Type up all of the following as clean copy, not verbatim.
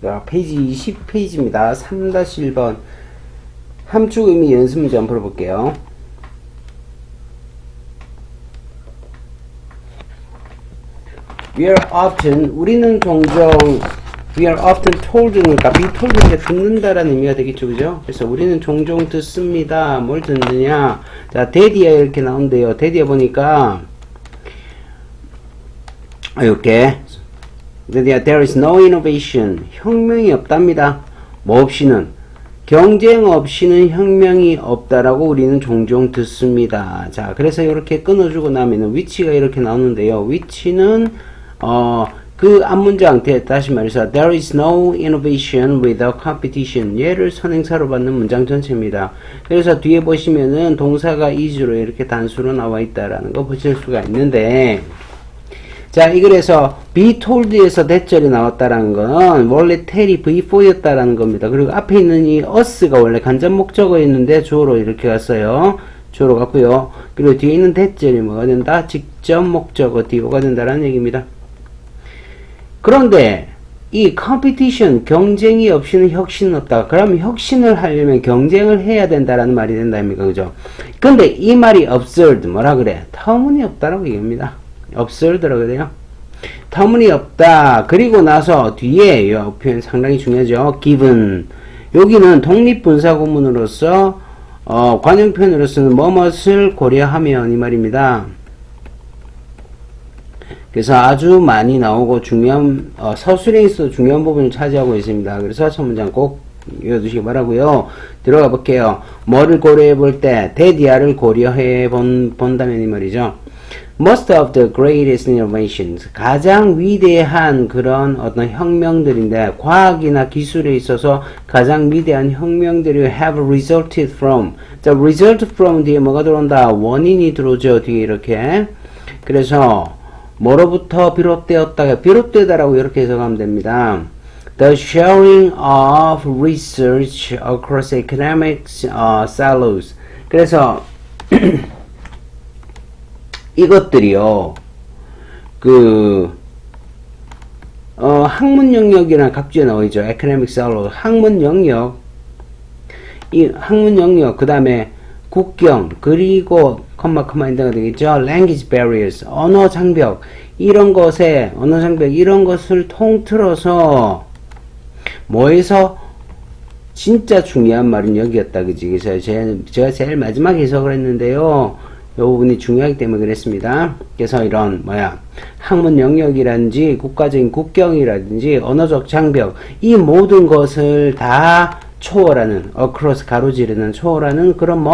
자, 페이지 20페이지입니다. 3-1번. 함축 의미 연습 문제 한번 풀어볼게요. 우리는 종종 we are often told니까 be told인데 듣는다라는 의미가 되겠죠, 그죠? 그래서 우리는 종종 듣습니다. 뭘 듣느냐? 자, 데디에 이렇게 나온대요. 데디에 보니까 이렇게 there is no innovation. 혁명이 없답니다. 뭐 없이는? 경쟁 없이는 혁명이 없다라고 우리는 종종 듣습니다. 자, 그래서 이렇게 끊어주고 나면은 위치가 이렇게 나오는데요. 위치는 그 앞문장 다시 말해서 there is no innovation without competition. 얘를 선행사로 받는 문장 전체입니다. 그래서 뒤에 보시면은 동사가 is로 이렇게 단수로 나와 있다라는 거 보실 수가 있는데, 자, 이 글에서 be told에서 대절이 나왔다라는 건 원래 tell이 V4였다라는 겁니다. 그리고 앞에 있는 이 us가 원래 간접 목적어였는데 주어로 이렇게 갔어요. 주어로 갔고요. 그리고 뒤에 있는 대절이 뭐가 된다? 직접 목적어 DO가 된다라는 얘기입니다. 그런데 이 competition, 경쟁이 없이는 혁신은 없다. 그러면 혁신을 하려면 경쟁을 해야 된다라는 말이 된다입니까? 그죠? 근데 이 말이 absurd, 뭐라 그래? 터무니없다라고 얘기합니다. absurd라고 그래요. 터무니없다. 그리고 나서 뒤에 이 표현 상당히 중요하죠. given. 여기는 독립분사구문으로서 관용표현으로서는 뭐뭇을 고려하면 이 말입니다. 그래서 아주 많이 나오고 중요한 서술에서 중요한 부분을 차지하고 있습니다. 그래서 첫 문장 꼭 읽어두시기 바라고요. 들어가 볼게요. 뭐를 고려해 볼 때 데디아를 고려해 본다면 이 말이죠. Most of the greatest innovations, 가장 위대한 그런 어떤 혁명들인데, 과학이나 기술에 있어서 가장 위대한 혁명들이 have resulted from. 자, result from 뒤에 뭐가 들어온다? 원인이 들어오죠. 뒤에 이렇게. 그래서 뭐로부터 비롯되었다, 비롯되다라고 이렇게 해석하면 됩니다. The sharing of research across academic silos. 그래서 이것들이요, 학문 영역이라는 각주에 나와있죠. academic silo, 학문 영역, 이 학문 영역, 그 다음에 국경, 그리고 컴마인드가 되겠죠. language barriers, 언어 장벽, 이런 것에, 언어 장벽, 이런 것을 통틀어서, 뭐에서, 진짜 중요한 말은 여기였다, 그지? 그래서 제가 제일 마지막에 해석을 했는데요. 이 부분이 중요하기 때문에 그랬습니다. 그래서 이런 학문 영역이라든지 국가적인 국경이라든지 언어적 장벽, 이 모든 것을 다 초월하는, across 가로지르는 초월하는 그런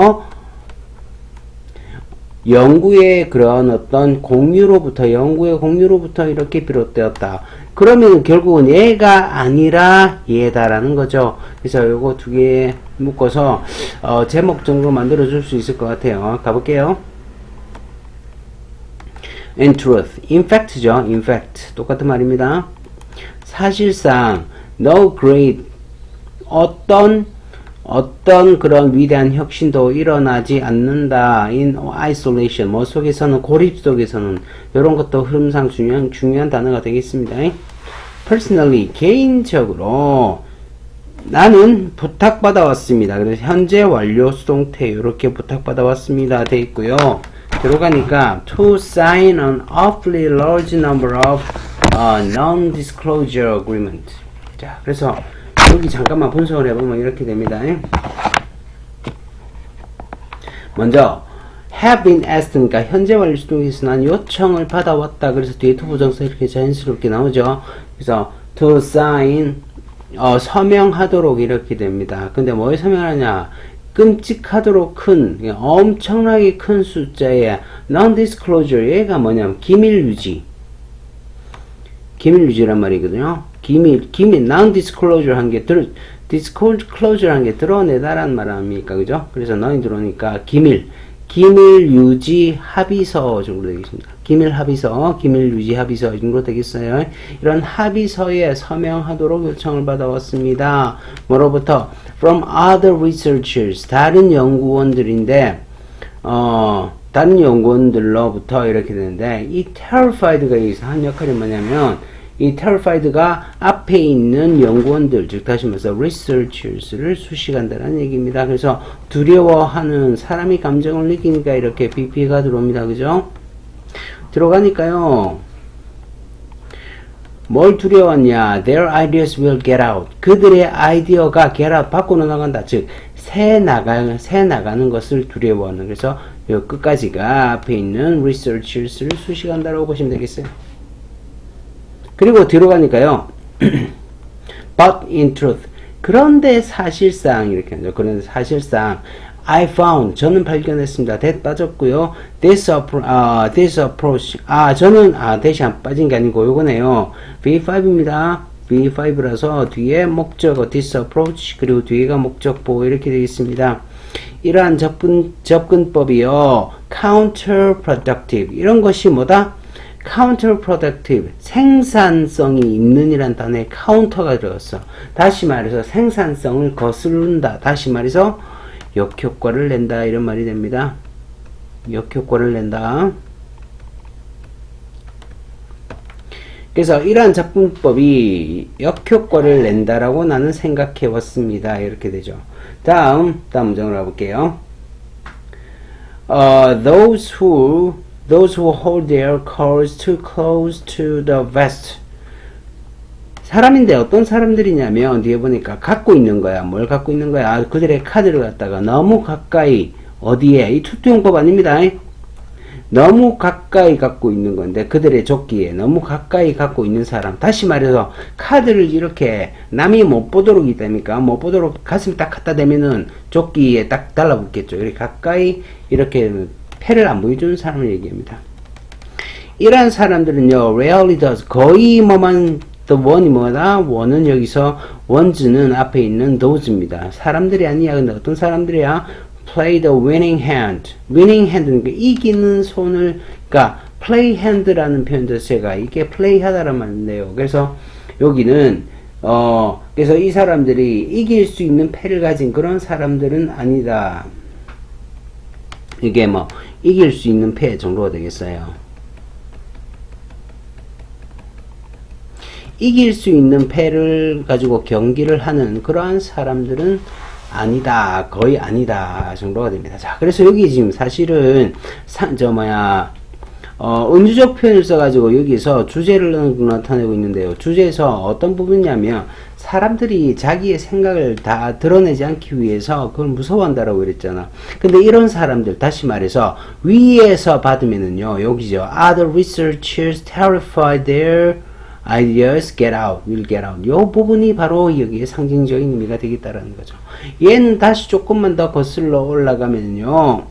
연구의 그런 어떤 연구의 공유로부터 이렇게 비롯되었다. 그러면 결국은 얘가 아니라 얘다라는 거죠. 그래서 요거 두 개 묶어서 제목 정도 만들어 줄 수 있을 것 같아요. 가볼게요. In truth, in fact죠. in fact, 똑같은 말입니다. 사실상 no great, 어떤 그런 위대한 혁신도 일어나지 않는다. in isolation, 뭐 속에서는, 고립 속에서는, 이런 것도 흐름상 중요한 단어가 되겠습니다. personally, 개인적으로 나는 부탁받아 왔습니다. 그래서 현재 완료 수동태 이렇게 부탁받아 왔습니다. 돼 있고요. 들어가니까 to sign an awfully large number of non-disclosure agreement. 자, 그래서 여기 잠깐만 분석을 해보면 이렇게 됩니다. 먼저 have been asked, 그러니까 현재 완료 수동태에서 난 요청을 받아왔다. 그래서 뒤에 to 부정사 이렇게 자연스럽게 나오죠. 그래서 to sign, 서명하도록 이렇게 됩니다. 근데 뭐에 서명하냐? 끔찍하도록 큰, 엄청나게 큰 숫자의 non-disclosure, 얘가 뭐냐면 기밀유지란 말이거든요. 기밀, non-disclosure 한 게, disclosure 한 게 드러내다란 말 아닙니까? 그죠? 그래서 non이 들어오니까 기밀유지 합의서 정도 되겠습니다. 기밀유지 합의서 정도 되겠어요. 이런 합의서에 서명하도록 요청을 받아왔습니다. 뭐로부터? From other researchers, 다른 연구원들인데, 다른 연구원들로부터 이렇게 되는데, 이 terrified가 여기서 한 역할이 뭐냐면, 이 terrified가 앞에 있는 연구원들, 즉 다시 말해서 researchers를 수식한다는 얘기입니다. 그래서 두려워하는 사람이 감정을 느끼니까 이렇게 BP가 들어옵니다. 그죠? 들어가니까요. 뭘 두려웠냐? Their ideas will get out. 그들의 아이디어가 get out, 밖으로 나간다. 즉, 새 나가는 것을 두려워하는. 그래서 요 끝까지가 앞에 있는 researchers를 수식한다라고 보시면 되겠어요. 그리고 들어가니까요. But in truth. 그런데 사실상 이렇게 하죠. 그런데 사실상 I found 저는 발견했습니다. that 빠졌고요. this approach 저는 that이 안 빠진 게 아니고 요거네요. V5입니다. V5라서 뒤에 목적어 this approach 그리고 뒤에가 목적보 이렇게 되어 있습니다. 이러한 접근법이요. counterproductive 이런 것이 뭐다? counterproductive 생산성이 있는 이란 단어에 counter가 들어갔어. 다시 말해서 생산성을 거스른다. 다시 말해서 역효과를 낸다 이런 말이 됩니다. 역효과를 낸다. 그래서 이러한 접근법이 역효과를 낸다라고 나는 생각해 왔습니다. 이렇게 되죠. 다음 문장을 해볼게요. Those who hold their cards too close to the vest. 사람인데 어떤 사람들이냐면 뒤에 보니까 갖고 있는 거야. 뭘 갖고 있는 거야? 그들의 카드를 갖다가 너무 가까이 어디에? 이 투투용법 아닙니다. 너무 가까이 갖고 있는 건데 그들의 조끼에 너무 가까이 갖고 있는 사람. 다시 말해서 카드를 이렇게 남이 못 보도록 있다니까 못 보도록 가슴 딱 갖다 대면은 조끼에 딱 달라붙겠죠. 이렇게 가까이 이렇게 패를 안 보여주는 사람을 얘기합니다. 이러한 사람들은요, rarely does 거의 뭐만 the one이 뭐다? one은 여기서 ones는 앞에 있는 those입니다. 사람들이 아니야. 근데 어떤 사람들이야? play the winning hand. winning hand는 이기는 손을, 그러니까 play hand라는 표현 자체가 이게 play 하다란 말인데요. 그래서 여기는 그래서 이 사람들이 이길 수 있는 패를 가진 그런 사람들은 아니다. 이게 뭐 이길 수 있는 패 정도가 되겠어요. 이길 수 있는 패를 가지고 경기를 하는 그러한 사람들은 아니다. 거의 아니다. 정도가 됩니다. 자, 그래서 여기 지금 사실은 은유적 표현을 써가지고 여기서 주제를 나타내고 있는데요. 주제에서 어떤 부분이냐면 사람들이 자기의 생각을 다 드러내지 않기 위해서 그걸 무서워한다라고 그랬잖아. 근데 이런 사람들, 다시 말해서 위에서 받으면은요, 여기죠. Other researchers terrified their ideas will get out. 요 부분이 바로 여기에 상징적인 의미가 되겠다라는 거죠. 얘는 다시 조금만 더 거슬러 올라가면요.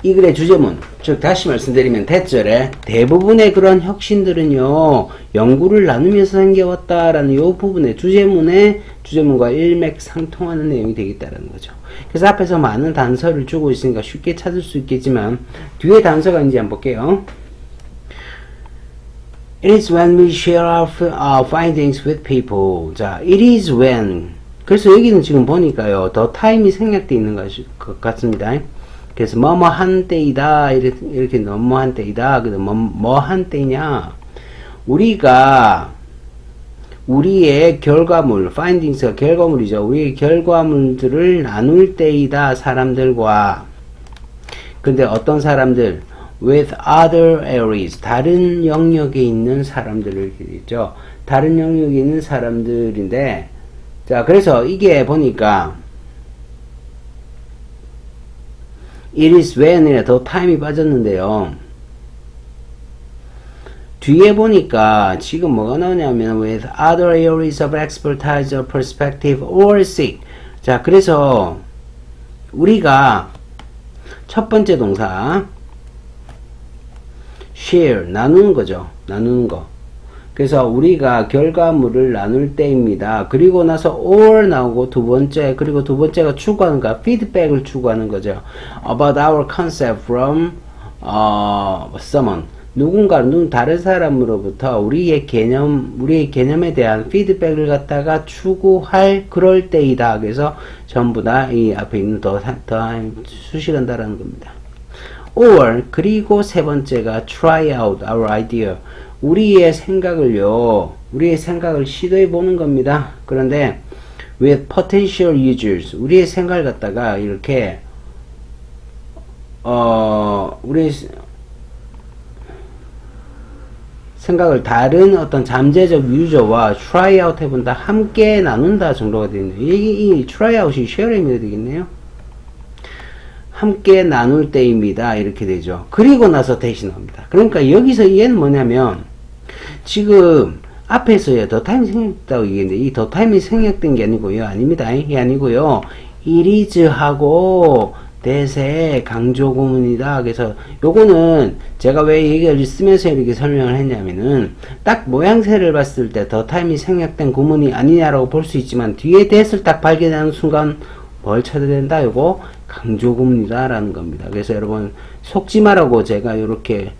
이 글의 주제문, 즉 다시 말씀드리면 대절에 대부분의 그런 혁신들은요 연구를 나누면서 생겨왔다라는 이 부분의 주제문과 일맥상통하는 내용이 되겠다라는 거죠. 그래서 앞에서 많은 단서를 주고 있으니까 쉽게 찾을 수 있겠지만 뒤에 단서가 이제 한번 볼게요. It is when we share our findings with people. 자, it is when. 그래서 여기는 지금 보니까요 더 타임이 생략되어 있는 것 같습니다. 그래서 뭐뭐한 때이다 이렇게 뭐뭐한 때이다. 그래서 뭐한 때냐? 우리가 우리의 결과물, findings가 결과물이죠. 우리의 결과물들을 나눌 때이다 사람들과. 근데 어떤 사람들? with other areas 다른 영역에 있는 사람들을 얘기했죠. 다른 영역에 있는 사람들인데 자 그래서 이게 보니까 it is when이라 더 타임이 빠졌는데요. 뒤에 보니까 지금 뭐가 나오냐면 with other areas of expertise or perspective or seek. 자 그래서 우리가 첫 번째 동사 share 나누는 거죠. 나누는 거. 그래서 우리가 결과물을 나눌 때입니다. 그리고 나서 or 나오고 두 번째, 그리고 두 번째가 추구하는 거, feedback을 추구하는 거죠. about our concept from someone. 누군가, 다른 사람으로부터 우리의 개념에 대한 피드백을 갖다가 추구할 그럴 때이다. 그래서 전부 다 이 앞에 있는 더 수식한다라는 겁니다. or 그리고 세 번째가 try out our idea. 우리의 생각을 시도해 보는 겁니다. 그런데 with potential users, 우리의 생각을 갖다가 이렇게 우리의 생각을 다른 어떤 잠재적 유저와 try out 해본다, 함께 나눈다 정도가 되겠네요. 이 try out이 sharing이 되겠네요. 함께 나눌 때입니다. 이렇게 되죠. 그리고 나서 대신 나옵니다. 그러니까 여기서 얘는 뭐냐면, 지금 앞에서요 더 타임이 생략됐다고 얘기했는데, 이 더 타임이 생략된 게 아니고요, 아닙니다. 이게 아니고요, it is 하고 대세 강조 구문이다. 그래서 요거는 제가 왜 얘기를 쓰면서 이렇게 설명을 했냐면은, 딱 모양새를 봤을 때 더 타임이 생략된 구문이 아니냐라고 볼 수 있지만, 뒤에 대세를 딱 발견하는 순간 뭘 찾아야 된다? 요거 강조 구문이다 라는 겁니다. 그래서 여러분 속지 마라고 제가 요렇게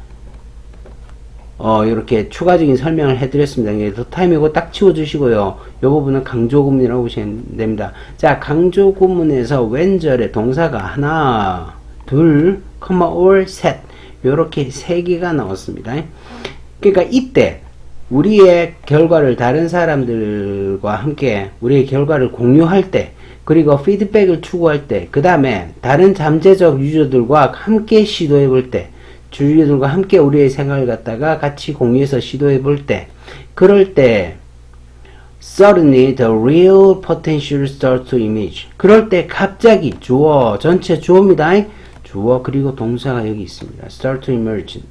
추가적인 설명을 해드렸습니다. 더 타임이고 딱 치워주시고요. 이 부분은 강조 구문이라고 보시면 됩니다. 자, 강조 구문에서 왼절에 동사가 하나, 둘, or, 셋, 요렇게 세 개가 나왔습니다. 그러니까 이때 우리의 결과를 다른 사람들과 함께 우리의 결과를 공유할 때, 그리고 피드백을 추구할 때, 그 다음에 다른 잠재적 유저들과 함께 시도해 볼 때, 주주들과 함께 우리의 생각을 갖다가 같이 공유해서 시도해 볼 때, 그럴 때 suddenly the real potential starts to emerge. 그럴 때 갑자기 주어, 전체 주어입니다. 주어 그리고 동사가 여기 있습니다. start to emerge.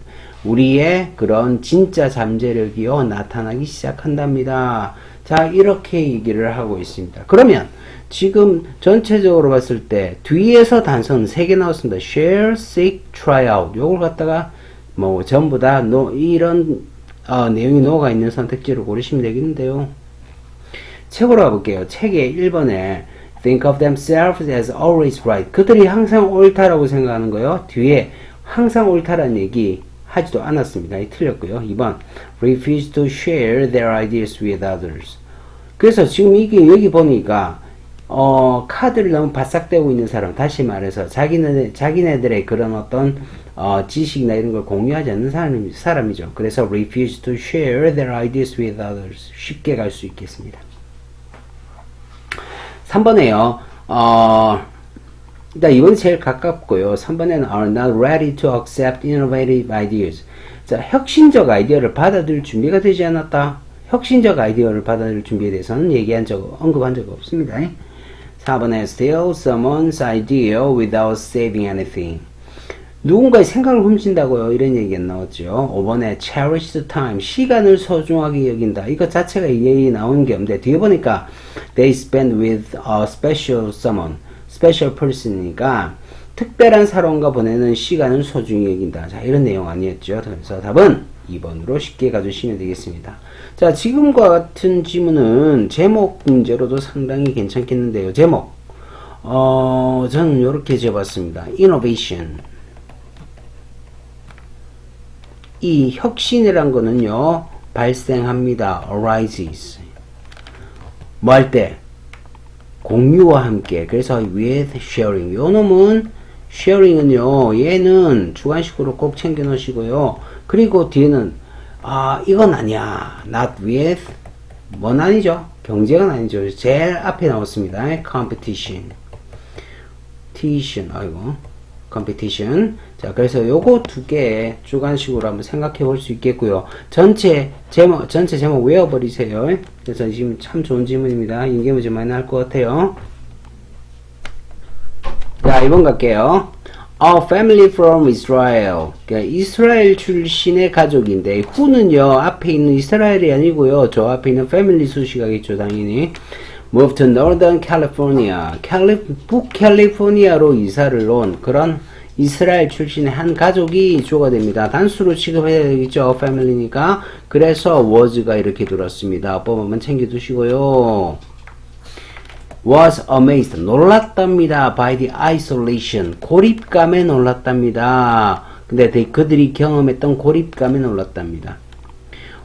우리의 그런 진짜 잠재력이요 나타나기 시작한답니다. 자, 이렇게 얘기를 하고 있습니다. 그러면 지금 전체적으로 봤을 때 뒤에서 단서는 3개 나왔습니다. share, seek, try out. 요걸 갖다가 뭐 전부 다 이런 내용이 녹아 있는 선택지를 고르시면 되겠는데요. 책으로 가볼게요. 책의 1번에 think of themselves as always right. 그들이 항상 옳다라고 생각하는 거요. 뒤에 항상 옳다라는 얘기 하지도 않았습니다. 틀렸고요. 2번 refuse to share their ideas with others. 그래서 지금 이게 여기 보니까 카드를 너무 바싹 떼고 있는 사람, 다시 말해서 자기네들의 그런 어떤 지식이나 이런 걸 공유하지 않는 사람이죠. 그래서 refuse to share their ideas with others. 쉽게 갈 수 있겠습니다. 3번에요. 일단 이번이 제일 가깝고요. 3번에는 are not ready to accept innovative ideas. 자, 혁신적 아이디어를 받아들일 준비가 되지 않았다. 혁신적 아이디어를 받아들일 준비에 대해서는 언급한 적 없습니다. 4번에 steal someone's idea without saving anything. 누군가의 생각을 훔친다고요. 이런 얘기가 나왔죠. 5번에 cherish the time. 시간을 소중하게 여긴다. 이거 자체가 얘기 나오는 게 없는데, 뒤에 보니까 they spend with a special someone. special person이니까 특별한 사람과 보내는 시간을 소중히 여긴다. 자, 이런 내용 아니었죠. 그래서 답은 2번으로 쉽게 가주시면 되겠습니다. 자, 지금과 같은 지문은 제목 문제로도 상당히 괜찮겠는데요. 제목 저는 이렇게 지어봤습니다. innovation. 이 혁신이란 거는요 발생합니다. arises. 뭐 할 때? 공유와 함께. 그래서 with sharing. 요 놈은 sharing은요 얘는 주관식으로 꼭 챙겨 놓으시고요. 그리고 뒤에는 이건 아니야. not with. 뭔 아니죠? 경쟁은 아니죠. 제일 앞에 나왔습니다. competition. competition. 자, 그래서 요거 두 개 주관식으로 한번 생각해 볼 수 있겠고요. 전체 제목 외워버리세요. 그래서 지금 참 좋은 질문입니다. 인계문제 많이 나올 것 같아요. 자, 2번 갈게요. A family from Israel. 그러니까 이스라엘 출신의 가족인데, who는요, 앞에 있는 이스라엘이 아니고요. 저 앞에 있는 family 수식하겠죠, 당연히. Moved to Northern California. 북캘리포니아로 이사를 온 그런 이스라엘 출신의 한 가족이 주어가 됩니다. 단수로 취급해야 되겠죠. family니까. 그래서 was가 이렇게 들었습니다. 한번 챙겨두시고요. was amazed. 놀랐답니다. by the isolation. 고립감에 놀랐답니다. 근데 그들이 경험했던 고립감에 놀랐답니다.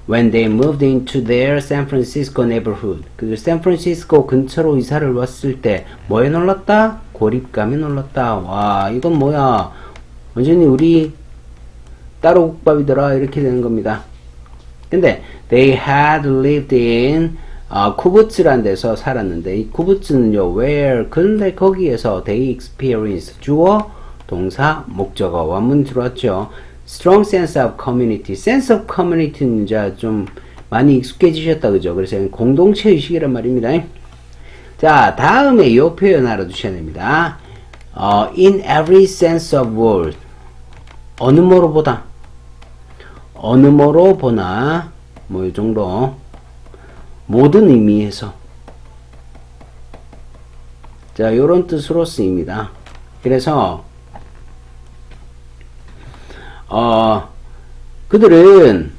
When they moved into their San Francisco neighborhood. 그 샌프란시스코 근처로 이사를 왔을 때 뭐에 놀랐다? 고립감에 놀랐다. 와, 이건 뭐야? 완전히 우리 따로 국밥이더라 이렇게 되는 겁니다. 근데 they had lived in 쿠부츠라는 데서 살았는데 이 쿠부츠는요 where 근데 거기에서 they experienced 주어 동사 목적어 원문 들어왔죠. strong sense of community sense of community는 이제 좀 많이 익숙해지셨다 그죠. 그래서 공동체 의식이란 말입니다. 자 다음에 이 표현 알아두셔야 됩니다. in every sense of word 어느 뭐로 보다 어느 뭐로 보나 뭐 이 정도 모든 의미에서 자 요런 뜻으로 쓰입니다. 그래서 그들은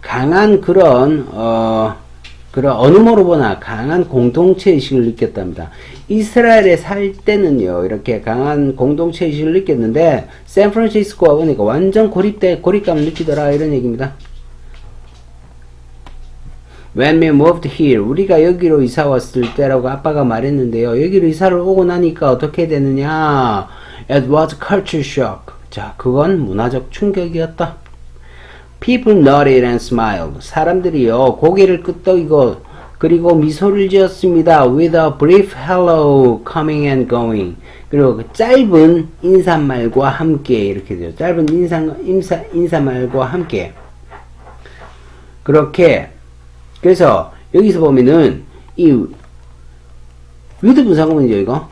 강한 그런 어느 뭐로 보나 강한 공동체 의식을 느꼈답니다. 이스라엘에 살 때는요 이렇게 강한 공동체 의식을 느꼈는데 샌프란시스코와 보니까 완전 고립감을 느끼더라 이런 얘기입니다. When we moved here 우리가 여기로 이사 왔을 때라고 아빠가 말했는데요. 여기로 이사를 오고 나니까 어떻게 되느냐 It was culture shock. 자 그건 문화적 충격이었다. People nodded and smiled. 사람들이요 고개를 끄덕이고 그리고 미소를 지었습니다. With a brief hello coming and going. 그리고 그 짧은 인사말과 함께 이렇게 돼요. 짧은 인사말과 함께. 그렇게 그래서 여기서 보면은 이 with 분사구문이죠 이거.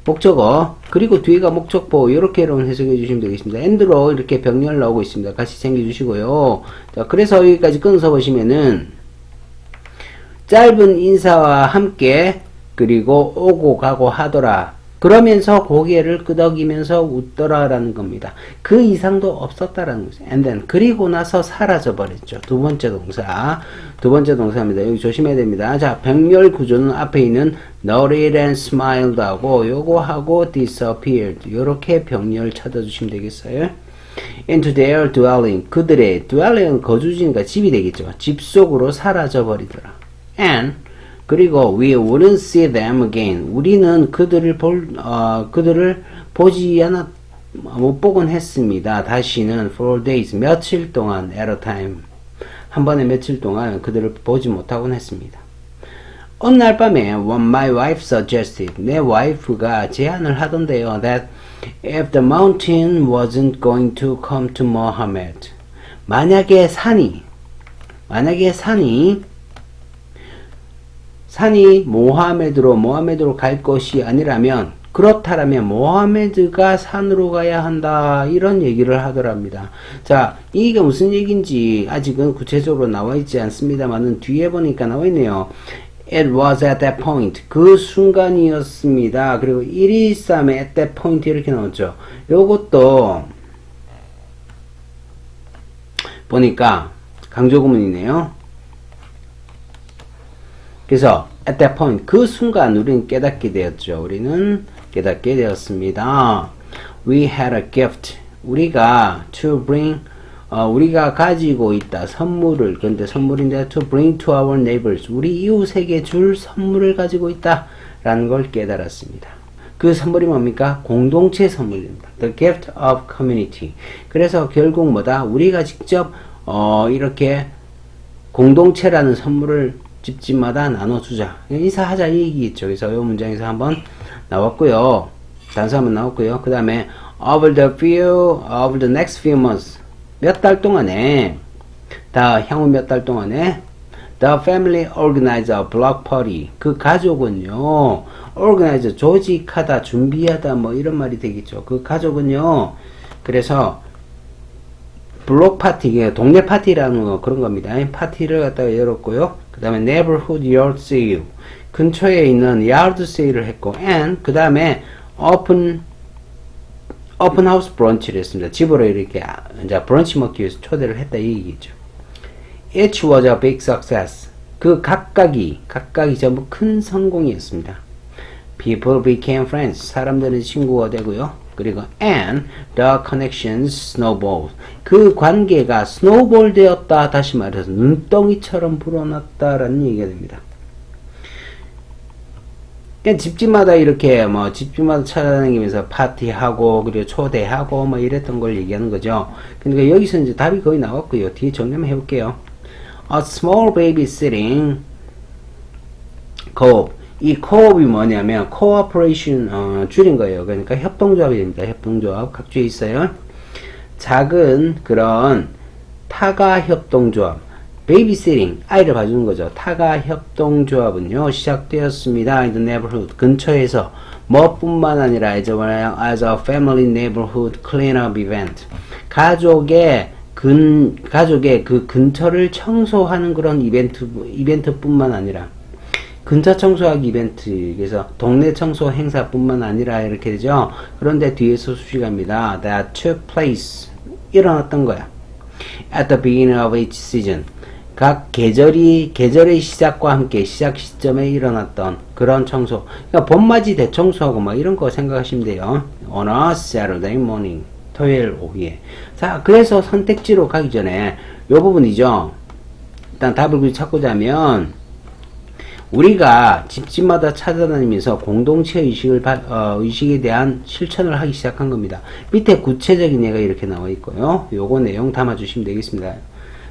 목적어 그리고 뒤에가 목적보 이렇게 해석해 주시면 되겠습니다. and로 이렇게 병렬 나오고 있습니다. 같이 챙겨 주시고요. 자 그래서 여기까지 끊어서 보시면은 짧은 인사와 함께 그리고 오고 가고 하더라. 그러면서 고개를 끄덕이면서 웃더라라는 겁니다. 그 이상도 없었다라는 거죠. and then 그리고 나서 사라져 버렸죠. 두 번째 동사입니다. 여기 조심해야 됩니다. 자 병렬 구조는 앞에 있는 nodded and smiled 하고 요거 하고 disappeared 요렇게 병렬 찾아주시면 되겠어요. into their dwelling 그들의 dwelling은 거주지니까 집이 되겠죠. 집 속으로 사라져 버리더라. and 그리고 we wouldn't see them again. 우리는 그들을 보지 못 보곤 했습니다. 다시는 for days 며칠 동안 at a time 한 번에 며칠 동안 그들을 보지 못하곤 했습니다. 어느 날 밤에 when my wife suggested 내 와이프가 제안을 하던데요. that if the mountain wasn't going to come to Mohammed 만약에 산이 모하메드로 갈 것이 아니라면 그렇다라면 모하메드가 산으로 가야 한다 이런 얘기를 하더랍니다. 자 이게 무슨 얘기인지 아직은 구체적으로 나와 있지 않습니다만은 뒤에 보니까 나와 있네요. It was at that point 그 순간이었습니다. 그리고 123에 at that point 이렇게 나왔죠. 요것도 보니까 강조구문이네요. 그래서 at that point 그 순간 우리는 깨닫게 되었죠. 우리는 깨닫게 되었습니다. We had a gift. 우리가 to bring 우리가 가지고 있다. 선물을 근데 선물인데 to bring to our neighbors. 우리 이웃에게 줄 선물을 가지고 있다. 라는 걸 깨달았습니다. 그 선물이 뭡니까? 공동체 선물입니다. The gift of community. 그래서 결국 뭐다? 우리가 직접 이렇게 공동체라는 선물을 집집마다 나눠주자. 인사하자 이 얘기겠죠. 그래서 이 문장에서 한번 나왔고요. 단수 한번 나왔고요. 그 다음에 over the next few months 몇 달 동안에 향후 몇 달 동안에 the family organized a block party 그 가족은요 organize 조직하다 준비하다 뭐 이런 말이 되겠죠. 그 가족은요 그래서 블록 파티, 동네 파티라는 거 그런 겁니다. 파티를 갖다가 열었고요. 그 다음에 neighborhood yard sale 근처에 있는 yard sale을 했고 and 그 다음에 open house brunch를 했습니다. 집으로 이렇게 이제 브런치 먹기 위해서 초대를 했다 이 얘기죠. Each was a big success. 그 각각이 전부 큰 성공이었습니다. People became friends. 사람들은 친구가 되고요. 그리고 and the connections snowballed. 그 관계가 스노우볼 되었다. 다시 말해서 눈덩이처럼 불어났다라는 얘기가 됩니다. 그냥 집집마다 이렇게 뭐 집집마다 찾아다니면서 파티하고 그리고 초대하고 뭐 이랬던 걸 얘기하는 거죠. 그러니까 여기서 이제 답이 거의 나왔고요. 뒤에 정리만 해볼게요. A small babysitting co-op. 이 co-op이 뭐냐면 cooperation 줄인 거예요. 그러니까 협동조합이 됩니다. 협동조합 각주에 있어요. 작은 그런 타가 협동조합. 베이비시팅, 아이를 봐주는 거죠. 타가 협동조합은요, 시작되었습니다. In the neighborhood, 근처에서 뭐뿐만 아니라 as a family neighborhood cleanup event. 가족의 그 근처를 청소하는 그런 이벤트뿐만 아니라, 근처 청소하기 이벤트, 그래서 동네 청소 행사뿐만 아니라 이렇게 되죠. 그런데 뒤에서 수식합니다. That took place, 일어났던 거야. At the beginning of each season. 각 계절의 시작과 함께 시작 시점에 일어났던 그런 청소. 그러니까 봄맞이 대청소하고 막 이런 거 생각하시면 돼요. On a Saturday morning. 토요일 오후에. 자, 그래서 선택지로 가기 전에 요 부분이죠. 일단 답을 찾고자 하면 우리가 집집마다 찾아다니면서 공동체 의식에 대한 실천을 하기 시작한 겁니다. 밑에 구체적인 예가 이렇게 나와 있고요. 요거 내용 담아주시면 되겠습니다.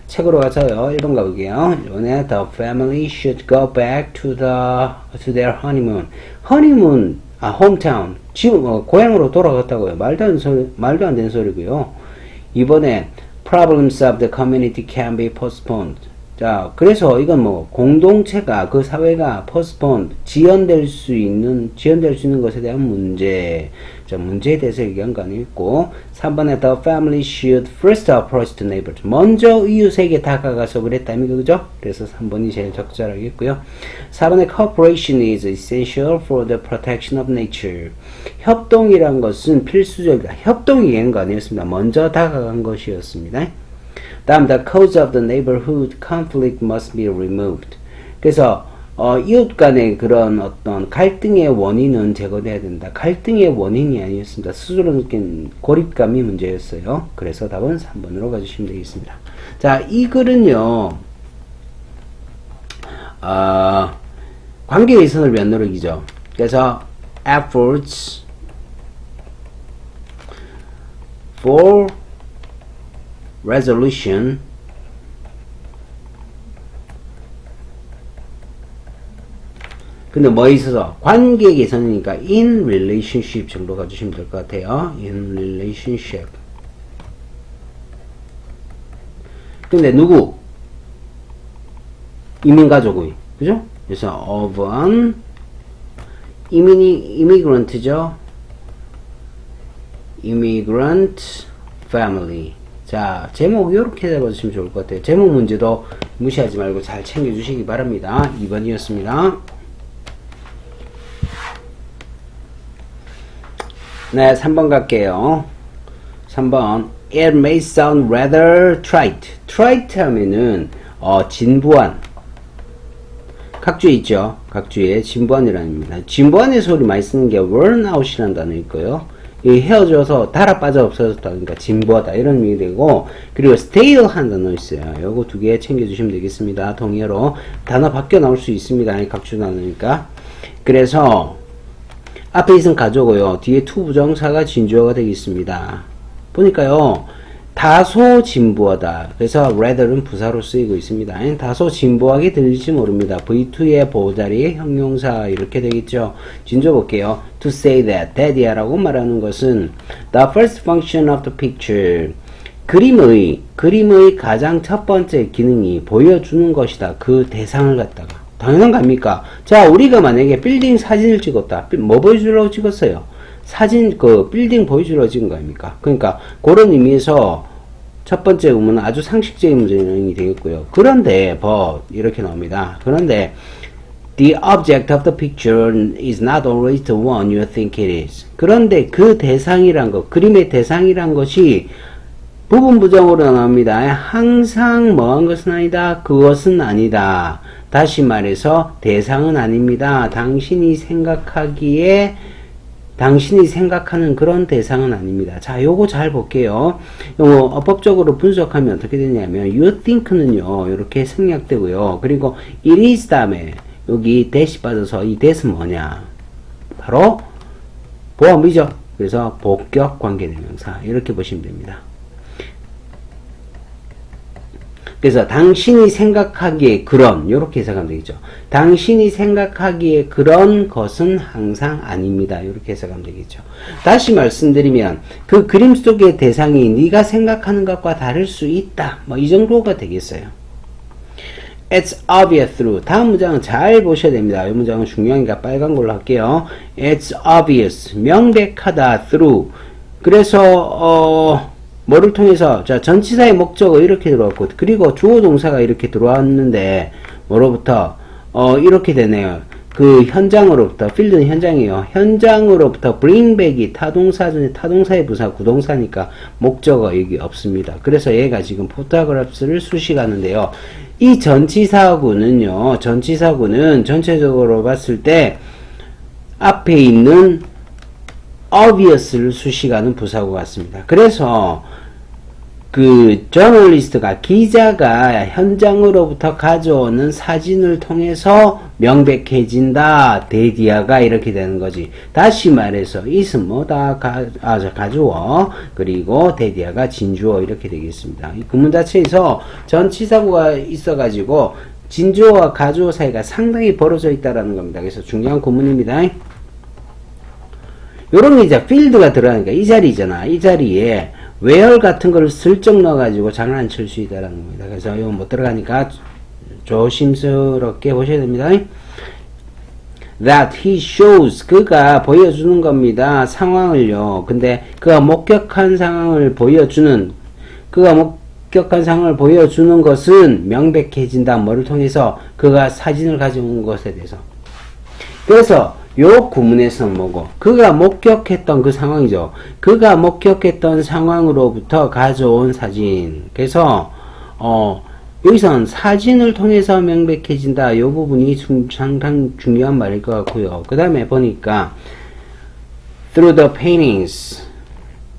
책으로 가서요. 1번 가볼게요. 1번에 The family should go back to their honeymoon. honeymoon, hometown. 지금, 고향으로 돌아갔다고요. 말도 안 되는 소리고요. 2번에 Problems of the community can be postponed. 자, 그래서 이건 뭐, 공동체가, 그 사회가 postponed, 지연될 수 있는 것에 대한 문제. 자, 문제에 대해서 얘기한 거 아니고, 3번에 the family should first approach the neighbors. 먼저 이웃에게 다가가서 그랬다면, 그죠? 그래서 3번이 제일 적절하겠고요. 4번에 cooperation is essential for the protection of nature. 협동이란 것은 필수적이다. 협동이 얘기한 거 아니었습니다. 먼저 다가간 것이었습니다. 다음, the cause of the neighborhood conflict must be removed. 그래서 이웃 간의 그런 어떤 갈등의 원인은 제거돼야 된다. 갈등의 원인이 아니었습니다. 스스로 느낀 고립감이 문제였어요. 그래서 답은 3번으로 가주시면 되겠습니다. 자, 이 글은요, 관계 개선을 위한 노력이죠. 그래서 efforts for resolution 근데 뭐에 있어서 관계 개선이니까 in relationship 정도 가주시면 될 것 같아요. in relationship. 근데 누구? 이민가족의, 그죠? 그래서 of an immigrant죠. immigrant family. 자, 제목 이렇게 잡아주시면 좋을 것 같아요. 제목 문제도 무시하지 말고 잘 챙겨주시기 바랍니다. 2번이었습니다. 네, 3번 갈게요. 3번. It may sound rather trite. trite 하면은, 진부한. 각주에 있죠. 각주에 진부한이라는 의미입니다. 진부한에서 우리 많이 쓰는 게 worn out이라는 단어 있고요. 이 헤어져서 달아 빠져 없어졌다. 그러니까 진부하다. 이런 의미 되고, 그리고 stale 한 단어 있어요. 요거 두 개 챙겨주시면 되겠습니다. 동의어로. 단어 바뀌어 나올 수 있습니다. 각주 단어니까. 그래서, 앞에 있은 가져고요. 뒤에 to 부정사가 진주어가 되겠습니다. 보니까요. 다소 진부하다. 그래서 rather는 부사로 쓰이고 있습니다. 다소 진부하게 들릴지 모릅니다. V2의 보자리의 형용사 이렇게 되겠죠. 진주어 볼게요. To say that 라고 말하는 것은 the first function of the picture. 그림의 가장 첫 번째 기능이 보여주는 것이다. 그 대상을 갖다가. 당연한 거 아닙니까? 자, 우리가 만약에 빌딩 사진을 찍었다. 뭐 보여주려고 찍었어요? 사진, 빌딩 보여주려고 찍은 거 아닙니까? 그러니까, 그런 의미에서 첫 번째 의문은 아주 상식적인 문제이 되겠고요. 그런데, 이렇게 나옵니다. 그런데, the object of the picture is not always the one you think it is. 그런데 그 대상이란 것, 그림의 대상이란 것이 부분 부정으로 나옵니다. 항상 뭐한 것은 아니다. 그것은 아니다. 다시 말해서 대상은 아닙니다. 당신이 생각하는 그런 대상은 아닙니다. 자, 요거 잘 볼게요. 요거 어법적으로 분석하면 어떻게 되냐면 you think는요. 이렇게 생략되고요. 그리고 it is 다음에 여기 대시 빠져서 이 that은 뭐냐? 바로 보험이죠. 그래서 복격 관계대명사 이렇게 보시면 됩니다. 그래서 당신이 생각하기에 그런 이렇게 해석하면 되겠죠. 당신이 생각하기에 그런 것은 항상 아닙니다. 이렇게 해석하면 되겠죠. 다시 말씀드리면 그 그림 속의 대상이 네가 생각하는 것과 다를 수 있다. 뭐 이 정도가 되겠어요. It's obvious through. 다음 문장은 잘 보셔야 됩니다. 이 문장은 중요하니까 빨간 걸로 할게요. It's obvious. 명백하다. through. 그래서 뭐를 통해서 자 전치사의 목적어 이렇게 들어왔고 그리고 주어 동사가 이렇게 들어왔는데 뭐로부터 이렇게 되네요. 그 현장으로부터 필드는 현장이에요. 현장으로부터 bring back이 타동사전에 타동사의 부사 구동사니까 목적어 여기 없습니다. 그래서 얘가 지금 photographs를 수식하는데요. 이 전치사구는요. 전치사구는 전체적으로 봤을 때 앞에 있는 obvious를 수식하는 부사구 같습니다. 그래서 그 저널리스트가 기자가 현장으로부터 가져오는 사진을 통해서 명백해진다. 데디아가 이렇게 되는 거지. 다시 말해서 it은 뭐다 가주어 그리고 데디아가 진주어 이렇게 되겠습니다. 이 구문 자체에서 전치사구가 있어가지고 진주어와 가주어 사이가 상당히 벌어져 있다라는 겁니다. 그래서 중요한 구문입니다. 요런 게 이제 필드가 들어가니까 이 자리잖아. 이 자리에 where 같은 거를 슬쩍 넣어가지고 장난칠 수 있다라는 겁니다. 그래서 이거 못 들어가니까 조심스럽게 보셔야 됩니다. That he shows. 그가 보여주는 겁니다. 상황을요. 근데 그가 목격한 상황을 보여주는 것은 명백해진다. 뭐를 통해서? 그가 사진을 가져온 것에 대해서. 그래서 요 구문에서는 뭐고? 그가 목격했던 그 상황이죠. 그가 목격했던 상황으로부터 가져온 사진. 그래서 여기서는 사진을 통해서 명백해진다. 요 부분이 상당히 중요한 말일 것 같고요. 그 다음에 보니까 through the paintings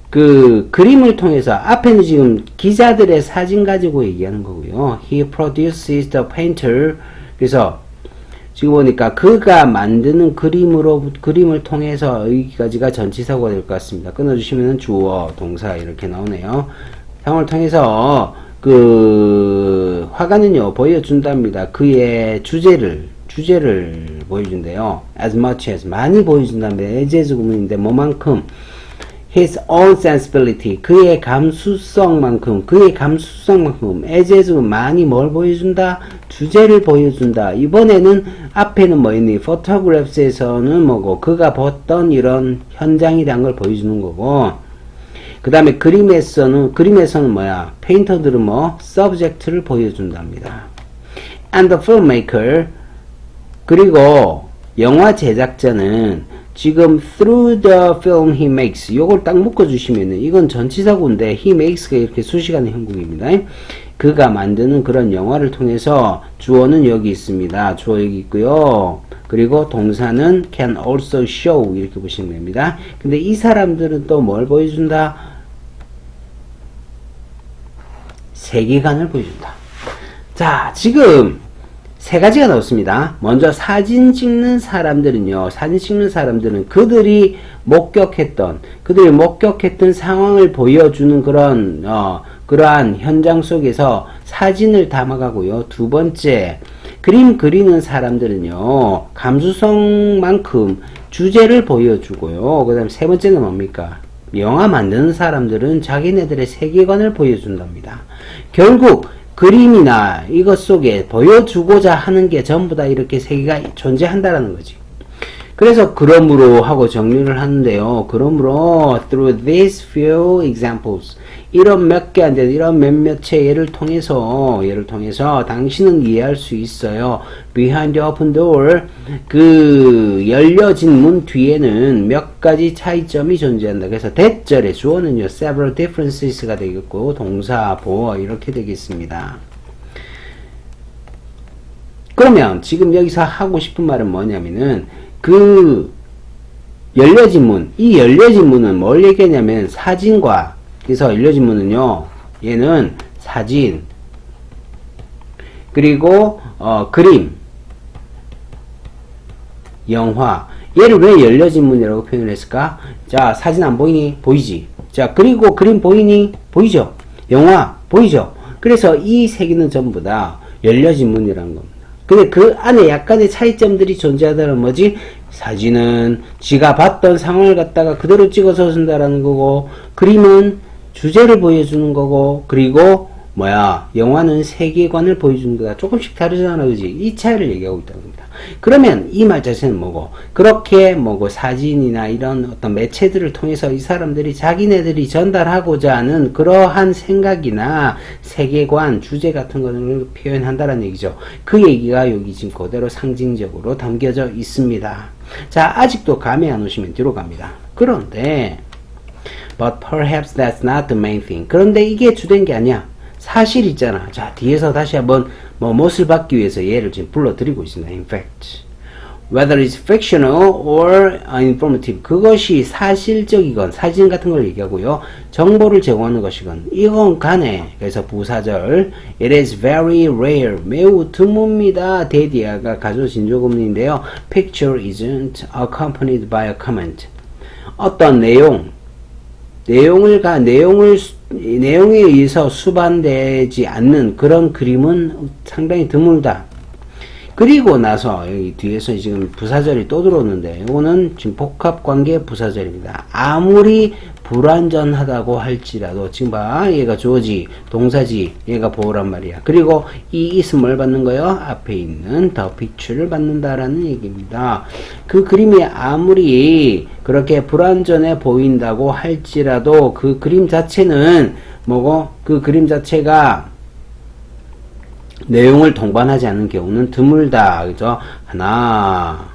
그 그림을 통해서 앞에는 지금 기자들의 사진 가지고 얘기하는 거고요. He produces the painter. 그래서 지금 보니까 그가 만드는 그림을 통해서 여기까지가 전치사고가 될 것 같습니다. 끊어주시면 주어, 동사 이렇게 나오네요. 상황을 통해서 그 화가는요 보여준답니다. 그의 주제를 보여준대요. As much as 많이 보여준답니다. as 구문인데 뭐만큼 his own sensibility 그의 감수성만큼 as 많이 뭘 보여준다? 주제를 보여준다. 이번에는 앞에는 뭐였니? photographs에서는 뭐고 그가 봤던 이런 현장에 대한 걸 보여주는 거고 그 다음에 그림에서는 뭐야? 페인터들은 뭐? subject를 보여준답니다. And the filmmaker 그리고 영화 제작자는 지금 through the film he makes 요걸 딱 묶어주시면은 이건 전치사구인데 he makes가 이렇게 수식하는 형국입니다. 그가 만드는 그런 영화를 통해서 주어는 여기 있습니다. 주어 여기 있고요. 그리고 동사는 can also show 이렇게 보시면 됩니다. 근데 이 사람들은 또 뭘 보여준다? 세계관을 보여준다. 자, 지금 세 가지가 나왔습니다. 먼저 사진 찍는 사람들은 그들이 목격했던 상황을 보여주는 그러한 현장 속에서 사진을 담아가고요. 두 번째, 그림 그리는 사람들은요, 감수성만큼 주제를 보여주고요. 그 다음에 세 번째는 뭡니까? 영화 만드는 사람들은 자기네들의 세계관을 보여준답니다. 결국 그림이나 이것 속에 보여주고자 하는 게 전부 다 이렇게 세계가 존재한다라는 거지. 그래서 그러므로 하고 정리를 하는데요. 그러므로 through these few examples 이런 몇 개 안 되는 이런 몇몇의 예를 통해서 당신은 이해할 수 있어요. behind the open door 그 열려진 문 뒤에는 몇 가지 차이점이 존재한다. 그래서 대절의 주어는요 several differences가 되겠고 동사 보어 이렇게 되겠습니다. 그러면 지금 여기서 하고 싶은 말은 뭐냐면은 그 열려진 문, 이 열려진 문은 뭘 얘기하냐면 사진과 그래서 열려진 문은요 얘는 사진 그리고 그림 영화 얘를 왜 열려진 문이라고 표현을 했을까? 자, 사진 안 보이니? 보이지? 자, 그리고 그림 보이니? 보이죠? 영화 보이죠? 그래서 이 세 개는 전부 다 열려진 문이라는 겁니다. 근데 그 안에 약간의 차이점들이 존재하다는 뭐지? 사진은 지가 봤던 상황을 갖다가 그대로 찍어서 쓴다라는 거고, 그림은 주제를 보여주는 거고, 그리고 영화는 세계관을 보여주는 거다. 조금씩 다르잖아, 그지? 이 차이를 얘기하고 있다는 겁니다. 그러면 이 말 자체는 뭐고, 그렇게 사진이나 이런 어떤 매체들을 통해서 이 사람들이 자기네들이 전달하고자 하는 그러한 생각이나 세계관, 주제 같은 것을 표현한다는 얘기죠. 그 얘기가 여기 지금 그대로 상징적으로 담겨져 있습니다. 자, 아직도 감이 안 오시면 뒤로 갑니다. 그런데 But perhaps that's not the main thing. 그런데 이게 주된 게 아니야. 사실 있잖아. 자, 뒤에서 다시 한번 못을 받기 위해서 얘를 지금 불러드리고 있습니다. In fact, whether it's fictional or informative, 그것이 사실적이건 사진 같은 걸 얘기하고요. 정보를 제공하는 것이건 이건 간에, 그래서 부사절 it is very rare, 매우 드뭅니다. 대디아가 가조진조금리인데요. Picture isn't accompanied by a comment. 어떤 내용에 의해서 수반되지 않는 그런 그림은 상당히 드물다. 그리고 나서 여기 뒤에서 지금 부사절이 또 들어오는데, 이거는 지금 복합관계 부사절입니다. 아무리 불완전하다고 할지라도, 지금 봐, 얘가 주어지, 동사지, 얘가 보호란 말이야. 그리고 이 is은 뭘 받는 거요? 앞에 있는 the picture를 받는다라는 얘기입니다. 그 그림이 아무리 그렇게 불완전해 보인다고 할지라도 그 그림 자체는 그 그림 자체가 내용을 동반하지 않는 경우는 드물다. 그죠? 하나,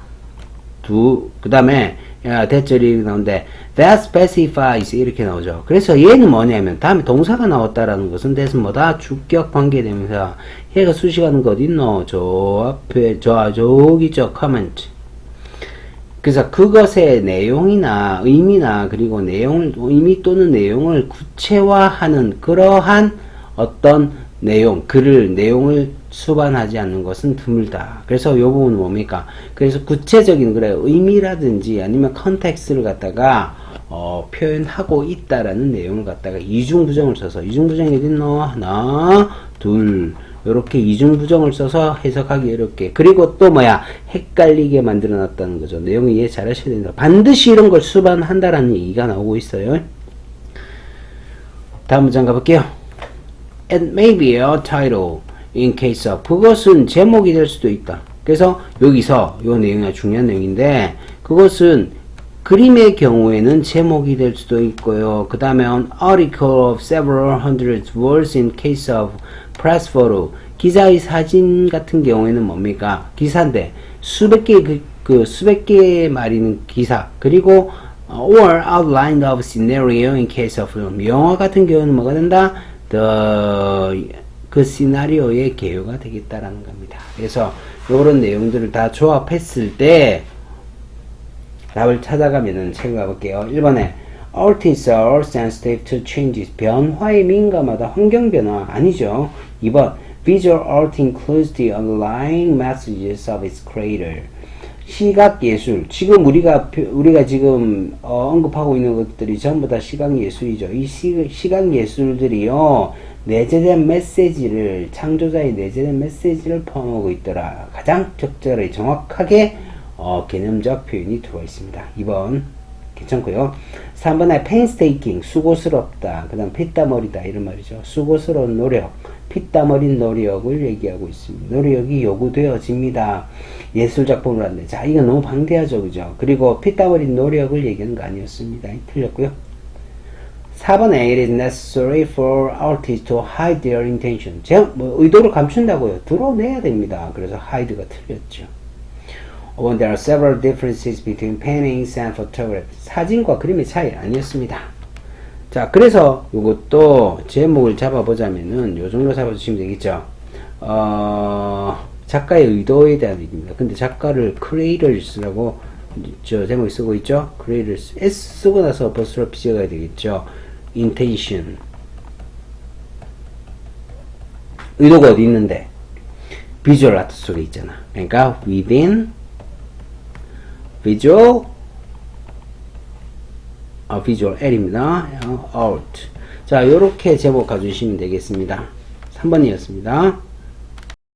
그 다음에, 대절이 나오는데, that specifies, 이렇게 나오죠. 그래서 얘는 뭐냐면, 다음에 동사가 나왔다라는 것은, that은 뭐다? 주격 관계대명사. 얘가 수식하는 거 어딨노? 저 앞에, 저기 있죠? comment. 그래서 그것의 내용이나 의미나, 그리고 의미 또는 내용을 구체화하는 그러한 어떤 내용을 수반하지 않는 것은 드물다. 그래서 이 부분은 뭡니까? 그래서 구체적인 의미라든지 아니면 컨텍스트를 갖다가 표현하고 있다라는 내용을 갖다가 이중부정을 써서, 이중부정이 어딨노? 하나, 둘, 요렇게 이중부정을 써서 해석하기 어렵게, 그리고 또 헷갈리게 만들어 놨다는 거죠. 내용을 이해 잘 하셔야 된다. 반드시 이런 걸 수반한다라는 얘기가 나오고 있어요. 다음 문장 가볼게요. It may be a title in case of. 그것은 제목이 될 수도 있다. 그래서 여기서 이 내용이 중요한 내용인데, 그것은 그림의 경우에는 제목이 될 수도 있고요. 그 다음에 an article of several hundred words in case of press photo. 기사의 사진 같은 경우에는 뭡니까? 기사인데 수백 개의 말이는 기사. 그리고 or outline of scenario in case of film. 영화 같은 경우는 뭐가 된다? 그 시나리오의 개요가 되겠다라는 겁니다. 그래서 이런 내용들을 다 조합했을 때 답을 찾아가면은 책을 가볼게요. 1번에 Artists are sensitive to changes. 변화에 민감하다. 환경 변화 아니죠. 2번 Visual art includes the underlying messages of its creator. 시각 예술. 지금 우리가 지금 언급하고 있는 것들이 전부 다 시각 예술이죠. 이 시각 예술들이요, 내재된 메시지를, 창조자의 내재된 메시지를 포함하고 있더라. 가장 적절히 정확하게 개념적 표현이 들어와 있습니다. 2번 괜찮고요. 3번에 painstaking, 수고스럽다. 그 다음 피땀어리다, 이런 말이죠. 수고스러운 노력, 피땀어린 노력을 얘기하고 있습니다. 노력이 요구되어집니다. 예술작품을 하는데, 자, 이거 너무 방대하죠, 그죠? 그리고 피땀어린 노력을 얘기하는 거 아니었습니다. 틀렸고요. 4번에 it is necessary for artists to hide their intention. 의도를 감춘다고요. 드러내야 됩니다. 그래서 hide가 틀렸죠. 5번 there are several differences between paintings and photography. 사진과 그림의 차이 아니었습니다. 자, 그래서 이것도 제목을 잡아보자면은 요 정도 잡아주시면 되겠죠. 작가의 의도에 대한 얘기입니다. 근데 작가를 creators라고 제목에 쓰고 있죠. creators S 쓰고 나서 apostrophe 찍어야 되겠죠. intention. 의도가 어디 있는데? 비주얼 아트 속에 있잖아. 그러니까 within visual, visual L입니다. out. 자, 요렇게 제목 가주시면 되겠습니다. 3번이었습니다.